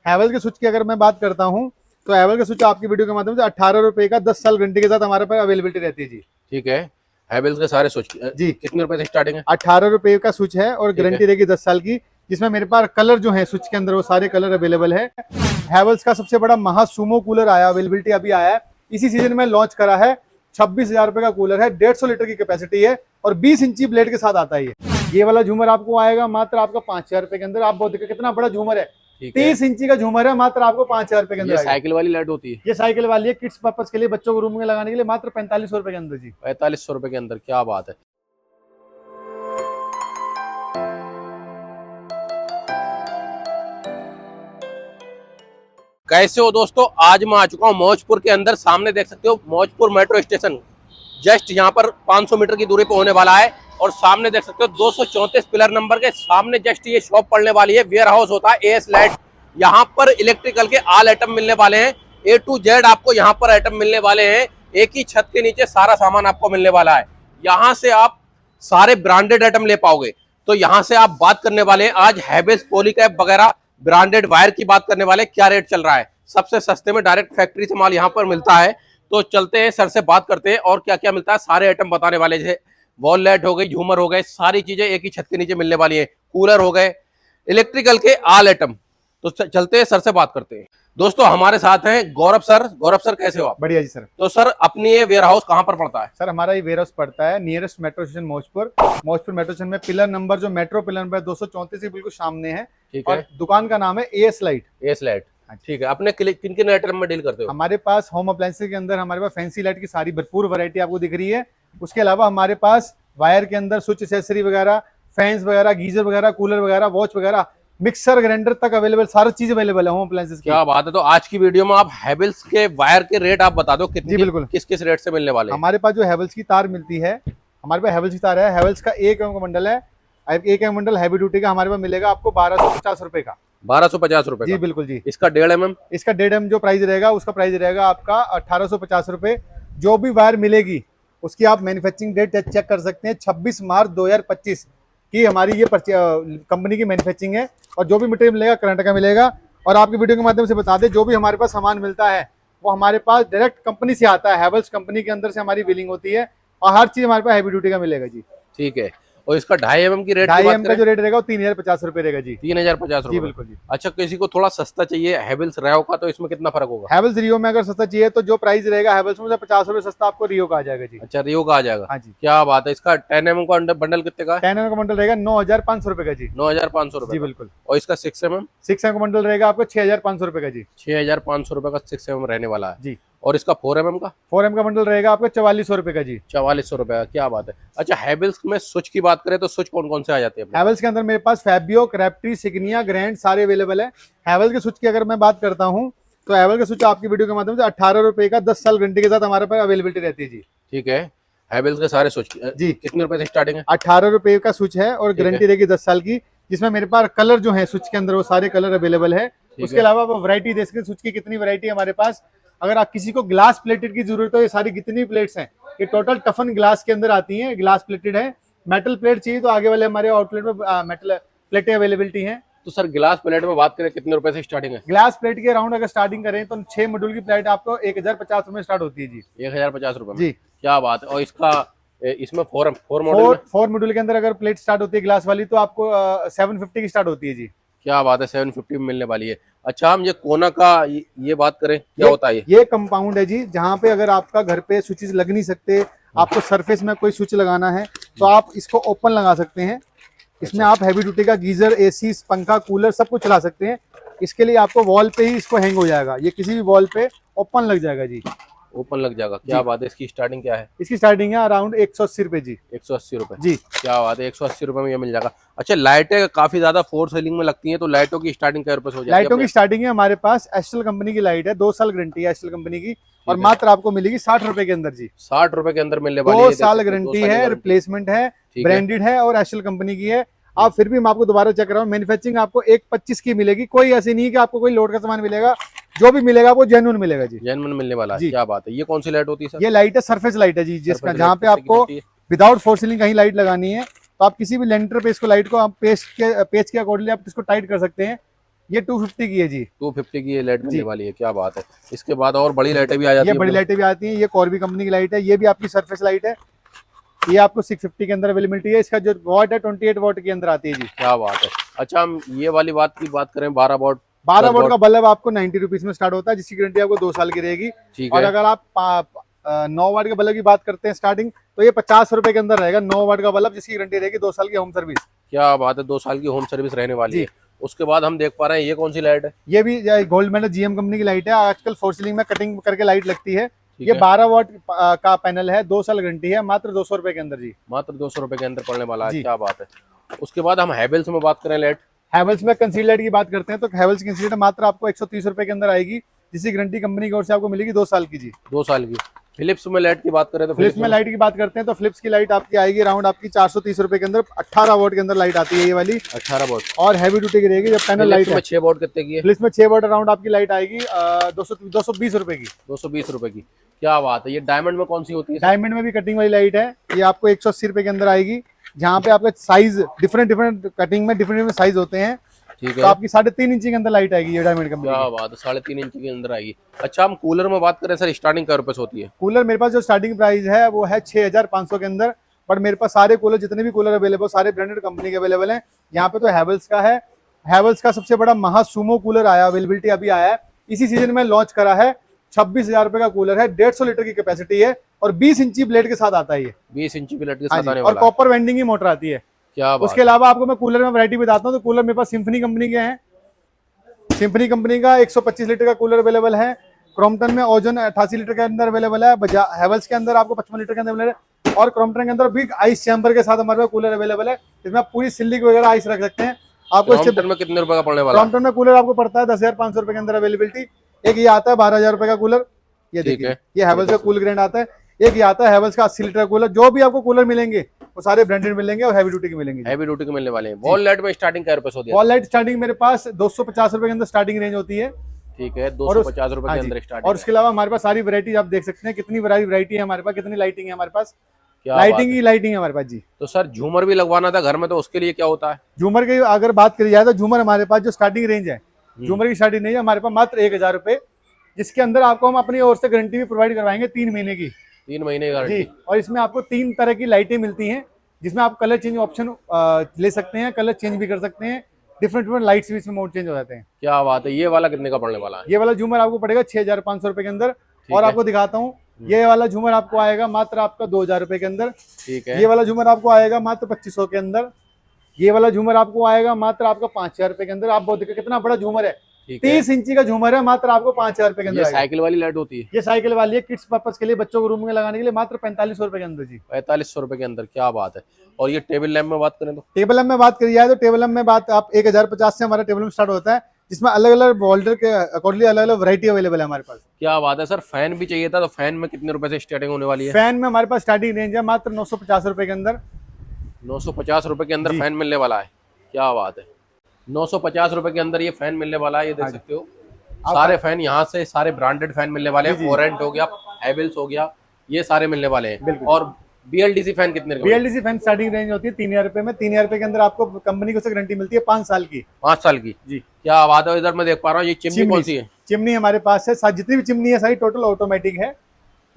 हैवेल्स के स्विच की अगर मैं बात करता हूँ तो हैवेल्स का स्विच आपकी वीडियो के माध्यम से 18 रुपए का 10 साल गारंटी के साथ हमारे पास अवेलेबिलिटी रहती है जी। ठीक है, हैवेल्स के सारे स्विच जी कितने रुपए से स्टार्टिंग है? 18 रुपए का स्विच है और गारंटी रहेगी 10 साल की, जिसमें मेरे पास कलर जो है स्विच के अंदर वो सारे कलर अवेलेबल है। हैवेल्स का सबसे बड़ा महा सुमो कूलर आया, अवेलेबिलिटी अभी आया है, इसी सीजन में लॉन्च करा है। 26,000 रुपए का कूलर है, 150 लीटर की कैपेसिटी है और 20 इंची ब्लेड के साथ आता है। ये वाला झूमर आपको आएगा मात्र आपका 5,000 रुपए के अंदर। आप बहुत कितना बड़ा झूमर है, 30 इंची का झूमर है, मात्र आपको 5,000 रुपए के अंदर। साइकिल वाली लाइट होती है? ये साइकिल वाली है, किड्स पर्पस के लिए, बच्चों को रूम में लगाने के लिए, मात्र 4500 रुपए के अंदर जी। 4500 रुपए के अंदर, क्या बात है। कैसे हो दोस्तों, आज मैं आ चुका हूँ मौजपुर के अंदर। सामने देख सकते हो मौजपुर मेट्रो स्टेशन, जस्ट यहाँ पर 500 मीटर की दूरी पे होने वाला है। और सामने देख सकते हो 234 पिलर नंबर के सामने जस्ट ये शॉप पड़ने वाली है। वेयर हाउस होता है एएस लाइट। यहाँ पर इलेक्ट्रिकल के ऑल आइटम मिलने वाले हैं, A to Z आपको यहाँ पर आइटम मिलने वाले हैं। एक ही छत के नीचे सारा सामान आपको मिलने वाला है। यहाँ से आप सारे ब्रांडेड आइटम ले पाओगे। तो यहाँ से आप बात करने वाले हैं आज हैवेल्स, पॉलीकैब वगैरह ब्रांडेड वायर की बात करने वाले, क्या रेट चल रहा है। सबसे सस्ते में डायरेक्ट फैक्ट्री से माल यहाँ पर मिलता है। तो चलते हैं सर से बात करते हैं और क्या क्या मिलता है, सारे आइटम बताने वाले। जैसे वॉल लाइट हो गई, झूमर हो गए, सारी चीजें एक ही छत के नीचे मिलने वाली है। कूलर हो गए, इलेक्ट्रिकल के ऑल आइटम। तो चलते हैं सर से बात करते हैं। दोस्तों हमारे साथ हैं गौरव सर। गौरव सर कैसे हो आप? बढ़िया जी सर। तो सर अपनी ये वेयर हाउस कहाँ पर पड़ता है? सर हमारा ये वेयर हाउस पड़ता है nearest metro station Maujpur metro station में। पिलर नंबर जो मेट्रो पिलर नंबर 234 के बिल्कुल सामने है। ठीक है। और दुकान का नाम है एएस लाइट। एएस लाइट, ठीक है। अपने किन किन आइटम में डील करते हो? हमारे पास होम अप्लायंसेस के अंदर हमारे पास फैंसी लाइट की सारी भरपूर वैरायटी आपको दिख रही है। उसके अलावा हमारे पास वायर के अंदर स्विच एक्सेसरी वगैरह, फैंस वगैरह, गीजर वगैरह, कूलर वगैरह, वॉच वगैरह, मिक्सर ग्राइंडर तक अवेलेबल, सारी चीज अवेलेबल है होम अप्लायंसेस की। क्या बात है। तो आज की वीडियो में आप हैवेल्स के वायर के रेट आप बता दो, कितनी, बिल्कुल, किस किस रेट से मिलने वाले हैं? हमारे पास जो हैवेल्स की तार मिलती है, हमारे पास हैवेल्स की तार है। हैवेल्स का 1 एम का बंडल है, 1 एम बंडल हैवी ड्यूटी का हमारे पास मिलेगा आपको 1250 रुपए का। 1250 रुपए जी बिल्कुल जी। इसका 1.5 mm? इसका 1.5 mm जो प्राइस रहेगा, उसका प्राइस रहेगा आपका 1850 रुपए। जो भी वायर मिलेगी उसकी आप मैन्युफैक्चरिंग डेट चेक कर सकते हैं। 26 मार्च 2025 की हमारी ये कंपनी की मैन्युफैक्चरिंग है। और जो भी मटेरियल मिलेगा करंट का मिलेगा। और आपकी वीडियो के माध्यम से बता दें, जो भी हमारे पास सामान मिलता है वो हमारे पास डायरेक्ट कंपनी से आता है। हैवेल्स कंपनी के अंदर से हमारी बिलिंग होती है और हर चीज हमारे पास हैवी ड्यूटी का मिलेगा जी। ठीक है। और इसका 2.5 mm की रेट, 2.5 mm का जो रेट रहेगा वो 3050 रुपए रहेगा जी। 3050 रुपए? जी बिल्कुल जी। अच्छा, किसी को थोड़ा सस्ता चाहिए हैवेल्स रियो का, तो इसमें कितना फर्क होगा? हैवेल्स रियो में अगर सस्ता चाहिए तो जो प्राइस रहेगा हैवेल्स में 50 रुपए सस्ता आपको रियो का आ जाएगा जी। अच्छा, रियो का आ जाएगा। हाँ जी। क्या बात है। इसका 10 mm का बंडल कितने का? 10 mm का बंडल रहेगा 9500 रुपए का जी। 9500 रुपए जी बिल्कुल। और इसका 6 mm? 6 mm का बंडल रहेगा आपको 6500 रुपए का जी। 6500 रुपए का 6 mm रहने वाला है जी। और इसका 4 mm का? 4 mm का बंडल रहेगा आपको 4400 रुपए का जी। 4400 रुपए का, क्या बात है। अच्छा, हैवेल्स में स्विच की बात करें तो स्विच कौन कौन से आ जाते हैं? हैवेल्स के अंदर मेरे पास फैबियो, क्रैप्टी, सिग्निया, ग्रैंड सारे अवेलेबल है। हैवेल्स के स्विच की अगर मैं बात करता हूँ तो हैवेल्स का स्विच आपकी वीडियो के माध्यम से 18 रुपए का 10 साल गारंटी के साथ हमारे पास अवेलेबिलिटी रहती है जी। ठीक है। हैवेल्स के सारे स्विच जी कितने रुपए से स्टार्टिंग है? 18 रुपए का स्विच है और गारंटी रहेगी 10 साल की, जिसमें मेरे पास कलर जो है स्विच के अंदर वो सारे कलर अवेलेबल है। उसके अलावा वैरायटी देख सकते हैं स्विच की कितनी वैरायटी है हमारे पास। अगर आप किसी को ग्लास प्लेटेड की जरूरत हो, ये सारी जितनी प्लेट्स हैं ये टोटल टफन ग्लास के अंदर आती हैं, ग्लास प्लेटेड है। मेटल प्लेट चाहिए तो आगे वाले हमारे आउटलेट में मेटल प्लेटें अवेलेबिलिटी हैं। तो सर ग्लास प्लेट में बात करें कितने रुपए से स्टार्टिंग है? ग्लास प्लेट के अराउंड अगर स्टार्टिंग करें तो 6 मॉड्यूल की प्लेट आपको 1050 रुपए स्टार्ट होती है जी। 1050 रुपए जी। क्या बात है। और इसका इसमें 4 मॉड्यूल के अंदर अगर प्लेट स्टार्ट होती है ग्लास वाली तो आपको 750 की स्टार्ट होती है जी। क्या बात है, 750 में मिलने वाली है। अच्छा, हम ये कोना का ये बात करें, क्या होता है ये कंपाउंड है जी, जहाँ पे अगर आपका घर पे स्विचेस लग नहीं सकते, आपको सरफेस में कोई स्विच लगाना है तो आप इसको ओपन लगा सकते हैं। इसमें आप हैवी ड्यूटी का गीजर, एसी, पंखा, कूलर सब कुछ चला सकते हैं। इसके लिए आपको वॉल पे ही इसको हैंग हो जाएगा, ये किसी भी वॉल पे ओपन लग जाएगा जी। ओपन लग जाएगा, क्या बात है। इसकी स्टार्टिंग क्या है? इसकी स्टार्टिंग है अराउंड 180 रुपए जी। 180 रुपए जी। क्या बात है, 180 रुपए में ये मिल जाएगा। अच्छा, लाइटें काफी ज्यादा फोर सीलिंग में लगती हैं, तो लाइटों की स्टार्टिंग क्या रुपए से हो जाती है? लाइटों की स्टार्टिंग है हमारे पास एस्टेल कंपनी की लाइट है, 2 साल गारंटी है एस्टेल कंपनी की और मात्र आपको मिलेगी 60 रुपए के अंदर जी। 60 रुपए के अंदर मिलने वाली है। 2 साल गारंटी है, रिप्लेसमेंट है, ब्रांडेड है और एस्टेल कंपनी की है। आप फिर भी मैं आपको दोबारा चेक कर रहा हूँ, मैन्युफैक्चरिंग आपको 125 की मिलेगी। कोई ऐसी नहीं है कि आपको कोई लोड का सामान मिलेगा, जो भी मिलेगा वो जेन्युइन मिलेगा जी। जेन्युइन मिलने वाला है, क्या बात है। ये कौन सी लाइट होती है सर? ये लाइट है सरफेस लाइट है जी, जिसका जहाँ पे आपको विदाउट फोर सीलिंग कहीं लाइट लगानी है तो आप किसी भी लेंटर पे इसको लाइट को आप पेज के अकॉर्डिंगली आप इसको टाइट कर सकते हैं। ये 250 की है जी। 250 की ये लाइट मिलने जी। वाली है, क्या बात है। इसके बाद और बड़ी लाइटें भी आ जाती ये है बड़ी अपने लाइटें भी आती हैं। ये कॉर्बी कंपनी की लाइट है, ये भी आपकी सरफेस लाइट है। ये आपको 650 के अंदर अवेलेबिलिटी है। इसका जो वॉट है 28 वॉट के अंदर आती है जी। क्या बात है। अच्छा, हम ये वाली बात की बात करें, 12 वॉट 12 10 वोल्ट का वॉट, बल्ब आपको 90 रुपीज में स्टार्ट होता है, जिसकी गारंटी आपको 2 साल की रहेगी। ठीक और है। अगर आप 9 वाट के बल्ब की बात करते हैं स्टार्टिंग, तो ये 50 रुपए के अंदर रहेगा 9 वाट का बल्ब, जिसकी गारंटी रहेगी 2 साल की होम सर्विस। क्या बात है, 2 साल की होम सर्विस रहने वाली जी। है। उसके बाद हम देख पा रहे हैं ये कौन सी लाइट है। ये भी गोल्ड मेडल जीएम कंपनी की लाइट है। आजकल फोर सीलिंग में कटिंग करके लाइट लगती है। ठीक ये है। 12 वाट का पैनल है, 2 साल गारंटी है, मात्र 200 रुपए के अंदर जी। मात्र 200 रुपए के अंदर पड़ने वाला है, जी। क्या बात है। उसके बाद हम हैवेल्स में बात करें लाइट। हैवेल्स में कंसील लाइट की बात करते हैं, तो हैवेल्स की कंसील मात्र आपको 130 रुपए के अंदर आएगी, जिसकी गारंटी कंपनी की ओर से आपको मिलेगी 2 साल की जी। 2 साल की। फिलिप्स में लाइट की बात करें तो फिलिप्स में लाइट की बात करते हैं, तो फिलिप्स की लाइट आपकी आएगी अराउंड आपकी 430 रुपए के अंदर। 18 वोट के अंदर लाइट आती है ये वाली, 18 वोट। और हैवी ड्यूटी की रहेगी। जब पैनल लाइट फिलिप्स में है, 6 वोट कितने की है। फिलिप्स में 6 वोट अराउंड आपकी लाइट आएगी 220 रुपए की। 220 रुपए की, क्या बात है। ये डायमंड में कौन सी होती है। डायमंड में भी कटिंग वाली लाइट है, ये आपको 180 रुपए के अंदर आएगी, जहाँ पे आपका साइज डिफरेंट कटिंग में डिफरेंट साइज होते हैं। ठीक तो है। आपकी 3.5 इंची के अंदर लाइट आएगी ये डायमंड कंपनी क्या की। बात है, 3.5 इंच के अंदर आएगी। अच्छा, हम कूलर में बात करें सर, स्टार्टिंग क्या रुपए से होती है। कूलर मेरे पास जो स्टार्टिंग प्राइस है वो है 6500 के अंदर। बट मेरे पास सारे कूलर, जितने भी कूलर अवेलेबल, सारे ब्रांडेड कंपनी के अवेलेबल हैं। यहाँ पे तो हैवेल्स का है। हैवेल्स का सबसे बड़ा महासुमो कूलर आया, अवेलेबिलिटी अभी आया है, इसी सीजन में लॉन्च करा है। 26,000 रुपए का कूलर है, 150 लीटर की कैपेसिटी है, और 20 इंची ब्लेड के साथ आता है ये। 20 इंची प्लेट के हाँ साथ जी, आने और वाला है। कॉपर वेंडिंग की मोटर आती है। क्या बात। उसके अलावा आपको मैं कूलर में वैरायटी बताता हूँ, तो कूलर मेरे पास सिम्फनी कंपनी के हैं। सिम्फनी कंपनी का 125 लीटर का कूलर अवेलेबल है। क्रॉम्पटन में ओजन 88 लीटर के अंदर अवेलेबल है। हैवेल्स के अंदर आपको 55 लीटर के अंदर अवेलेबल है, और क्रॉम्पटन के अंदर भी आइस चैम्बर के साथ हमारे पास कूलर अवेलेबल है, जिसमें आप पूरी सिल्ली वगैरह आइस रख सकते हैं। आपको क्रॉम्पटन में कितने रुपए का पड़ने वाला है। क्रॉम्पटन में कूलर आपको पड़ता है 10,500 रुपए के अंदर अवेलेबिलिटी। एक ये आता है 12,000 रुपए का कूलर, ये ठीक देखिए, है। ये हैवेल्स का कूल ग्रैंड आता है। एक ये आता है हैवेल्स का 80 लीटर कूलर। जो भी आपको कूलर मिलेंगे वो सारे ब्रांडेड मिलेंगे और हैवी ड्यूटी के मिलेंगे। हैवी ड्यूटी के मिलने वाले हैं। वॉल लाइट में स्टार्टिंग क्या रुपए से होती है। वॉल लाइट स्टार्टिंग मेरे पास 250 रुपए के अंदर स्टार्टिंग रेंज होती है। ठीक है, 250 रुपए के अंदर स्टार्टिंग। और उसके अलावा हमारे पास सारी वैरायटी आप देख सकते हैं, कितनी वैरायटी है हमारे पास, कितनी लाइटिंग है हमारे पास। क्या लाइटिंग बात ही लाइटिंग है हमारे पास जी। तो सर झूमर भी लगवाना था घर में, तो उसके लिए क्या होता है। झूमर की अगर बात करी जाए, तो झूमर हमारे पास जो स्टार्टिंग रेंज है, झूमर की स्टार्टिंग रेंज है हमारे पास मात्र 1,000 रुपए, जिसके अंदर आपको हम अपनी ओर से गारंटी भी प्रोवाइड करवाएंगे 3 महीने की। 3 महीने की जी, गारंटी। और इसमें आपको 3 तरह की लाइटें मिलती हैं, जिसमें आप कलर चेंज ऑप्शन ले सकते हैं, कलर चेंज भी कर सकते हैं। डिफरेंट लाइट्स भी इसमें मोड चेंज हो जाते हैं। क्या बात है। ये वाला कितने का पड़ने वाला है। ये वाला झूमर आपको पड़ेगा 6,500 रुपए के अंदर। और है। आपको दिखाता हूँ, ये वाला झूमर आपको आएगा मात्र आपका 2,000 रुपए के अंदर। ठीक है। ये वाला झूमर आपको आएगा मात्र 2,500 के अंदर। ये वाला झूमर आपको आएगा मात्र आपका 5,000 रुपए के अंदर। आप बहुत देखिए कितना बड़ा झूमर है, ठीक है। 30 इंची का झूमर है, मात्र आपको 5,000 रुपए के अंदर ये आएगा। साइकिल वाली लाइट होती है। ये साइकिल वाली है, किड्स पर्पज के लिए, बच्चों को रूम में लगाने के लिए, मात्र 4500 रुपए के अंदर जी। 4500 रुपए के अंदर, क्या बात है। और ये टेबल लैम्प में बात करें तो। टेबल लैम्प में बात करी जाए, तो टेबल लैम्प में बात आप 1,050 से हमारा टेबल लैम्प स्टार्ट होता है, जिसमें अलग अलग वोल्डर के अकॉर्डिंगली अलग अलग वैरायटी अवेलेबल है हमारे पास। क्या बात है सर। फैन भी चाहिए था, तो फैन में कितने रुपए से स्टार्टिंग होने वाली है। फैन में हमारे पास स्टार्टिंग रेंज है मात्र 950 रुपए के अंदर। 950 रुपए के अंदर फैन मिलने वाला है, क्या बात है। 950 रुपए के अंदर ये फैन मिलने वाला है, ये देख सकते हो। सारे फैन यहाँ से सारे ब्रांडेड फैन मिलने वाले हैं। ओरेंट हो गया, हैवेल्स हो गया, ये सारे मिलने वाले हैं। और BLDC फैन कितने का। BLDC फैन स्टार्टिंग रेंज होती है 3,000 रुपए में। 3,000 रुपए के अंदर आपको कंपनी की गारंटी मिलती है 5 साल की। 5 साल की जी। क्या बात है। इधर मैं देख पा रहा हूँ, ये चिमनी कौन सी है। चिमनी हमारे पास है, जितनी भी चिमनी है सारी टोटल ऑटोमेटिक है,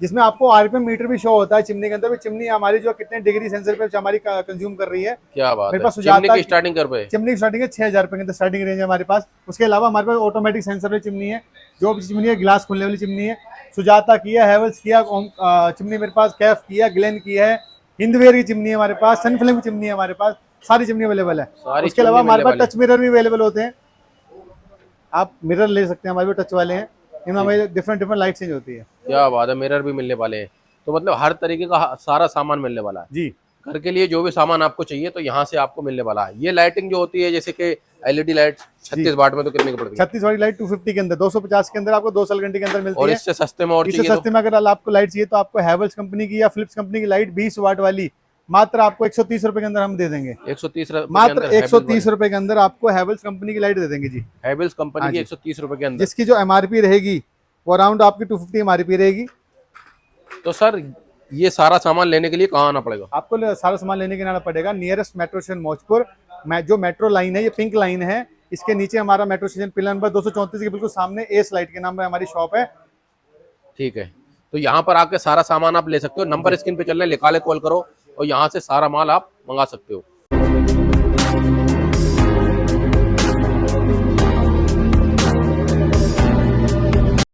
जिसमें आपको RPM मीटर भी शो होता है चिमनी के अंदर भी। चिमनी हमारी जो कितने डिग्री सेंसर पे हमारी कंज्यूम कर रही है। क्या बात मेरे है। पास सुजाता चिमनी की स्टार्टिंग कर पे। चिमनी की स्टार्टिंग है 6,000 रुपए के अंदर स्टार्टिंग रेंज है हमारे पास। उसके अलावा हमारे पास ऑटोमेटिक सेंसर वाली चिमनी है, जो भी चिमनी है ग्लास खुलने वाली चिमनी है। सुजाता की है, हैवेल्स की है, चिमनी मेरे पास कैफ की है, ग्लेन की है, हिंदवेयर की चिमनी है हमारे पास, सनफ्लेम की चिमनी है हमारे पास, सारी चिमनी अवेलेबल है। उसके अलावा हमारे पास टच मिरर भी अवेलेबल होते हैं, आप मिरर ले सकते हैं, हमारे पास टच वाले हैं, इनमें हमारी डिफरेंट लाइट चेंज होती है। क्या बात है। मिरर भी मिलने वाले हैं, तो मतलब हर तरीके का सारा सामान मिलने वाला है जी। घर के लिए। जो भी सामान आपको चाहिए तो यहाँ से आपको मिलने वाला है। ये लाइटिंग जो होती है, जैसे कि LED लाइट 36 वाट में, तो कितने की पड़ती है। 36 वाली लाइट 250 के अंदर, 250 के अंदर आपको 2 साल गारंटी के अंदर मिलती और है। इससे सस्ते में और इससे चाहिए सस्ते में अगर आपको लाइट चाहिए, तो आपको हैवेल्स कंपनी की या फिलिप्स कंपनी की लाइट 20 वाट वाली मात्र आपको 130 रुपए के अंदर हम दे देंगे। 130 मात्र 130 रुपए के अंदर आपको हैवेल्स कंपनी की लाइट दे देंगे जी। हैवेल्स कंपनी की 130 रुपए के अंदर, जिसकी जो MRP रहेगी वो अराउंड आपकी 250 MRP रहेगी। तो सर ये सारा सामान लेने के लिए कहाँ आना पड़ेगा। आपको सारा सामान लेने के लिए आना पड़ेगा नियरेस्ट मेट्रो स्टेशन मौजपुर। जो मेट्रो लाइन है, ये पिंक लाइन है, इसके नीचे हमारा मेट्रो स्टेशन पिलर नंबर 234 के बिल्कुल सामने ए स्लाइड के नाम में हमारी शॉप है। ठीक है, तो यहाँ पर आके सारा सामान आप ले सकते हो। नंबर स्क्रीन पे चल रहा है, निकाले कॉल करो और यहाँ से सारा माल आप मंगा सकते हो।